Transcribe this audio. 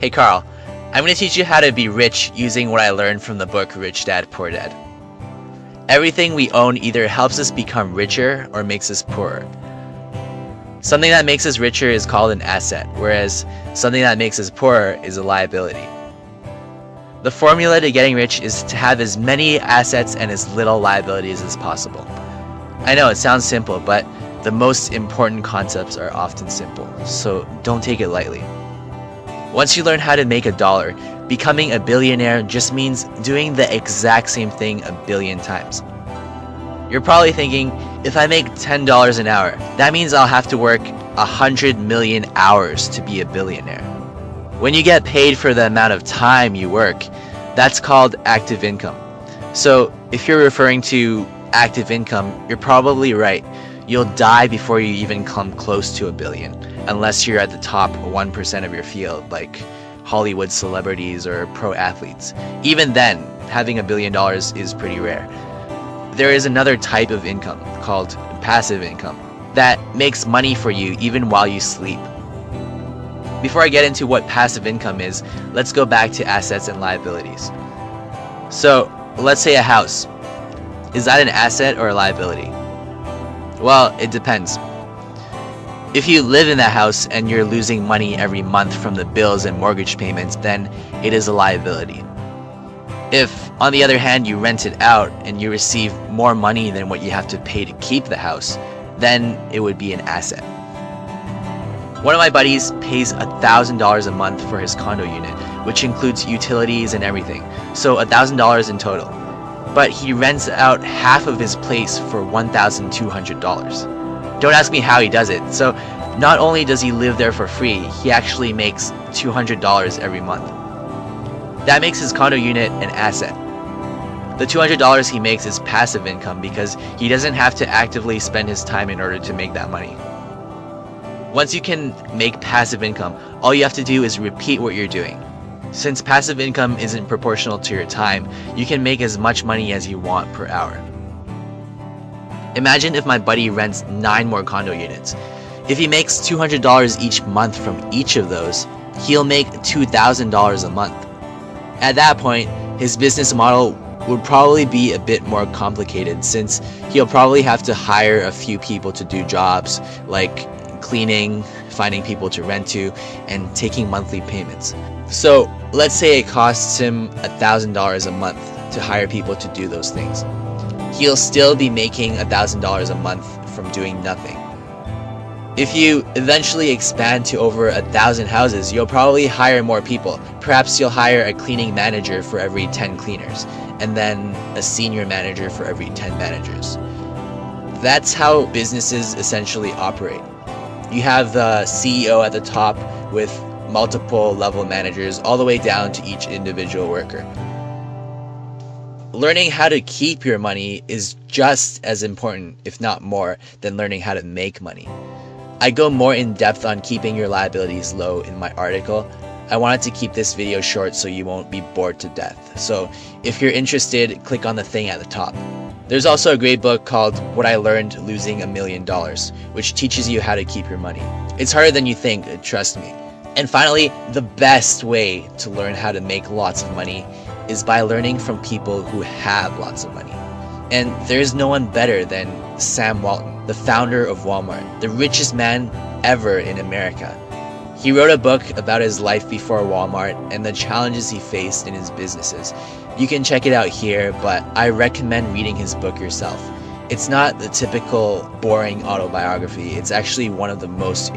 Hey Carl, I'm going to teach you how to be rich using what I learned from the book Rich Dad Poor Dad. Everything we own either helps us become richer or makes us poorer. Something that makes us richer is called an asset, whereas something that makes us poorer is a liability. The formula to getting rich is to have as many assets and as little liabilities as possible. I know it sounds simple, but the most important concepts are often simple, so don't take it lightly. Once you learn how to make $1, becoming a billionaire just means doing the exact same thing a billion times. You're probably thinking, if I make $10 an hour, that means I'll have to work 100 million hours to be a billionaire. When you get paid for the amount of time you work, that's called active income. So if you're referring to active income, you're probably right. You'll die before you even come close to a billion, unless you're at the top 1% of your field, like Hollywood celebrities or pro athletes. Even then, having $1 billion is pretty rare. There is another type of income called passive income that makes money for you even while you sleep. Before I get into what passive income is, let's go back to assets and liabilities. So, let's say a house. Is that an asset or a liability? Well, it depends. If you live in that house and you're losing money every month from the bills and mortgage payments, then it is a liability. If, on the other hand, you rent it out and you receive more money than what you have to pay to keep the house, then it would be an asset. One of my buddies pays $1,000 a month for his condo unit, which includes utilities and everything, so $1,000 in total. But he rents out half of his place for $1,200. Don't ask me how he does it. So not only does he live there for free, he actually makes $200 every month. That makes his condo unit an asset. The $200 he makes is passive income because he doesn't have to actively spend his time in order to make that money. Once you can make passive income, all you have to do is repeat what you're doing. Since passive income isn't proportional to your time, you can make as much money as you want per hour. Imagine if my buddy rents 9 more condo units. If he makes $200 each month from each of those, he'll make $2,000 a month. At that point, his business model would probably be a bit more complicated since he'll probably have to hire a few people to do jobs like cleaning, finding people to rent to, and taking monthly payments. So let's say it costs him $1,000 a month to hire people to do those things. He'll still be making $1,000 a month from doing nothing. If you eventually expand to over 1,000 houses, you'll probably hire more people. Perhaps you'll hire a cleaning manager for every 10 cleaners, and then a senior manager for every 10 managers. That's how businesses essentially operate. You have the CEO at the top with multiple level managers all the way down to each individual worker. Learning how to keep your money is just as important, if not more, than learning how to make money. I go more in depth on keeping your liabilities low in my article. I wanted to keep this video short so you won't be bored to death. So if you're interested, click on the thing at the top. There's also a great book called What I Learned Losing $1 Million, which teaches you how to keep your money. It's harder than you think, trust me. And finally, the best way to learn how to make lots of money is by learning from people who have lots of money. And there's no one better than Sam Walton, the founder of Walmart, the richest man ever in America. He wrote a book about his life before Walmart and the challenges he faced in his businesses. You can check it out here, but I recommend reading his book yourself. It's not the typical boring autobiography. It's actually one of the most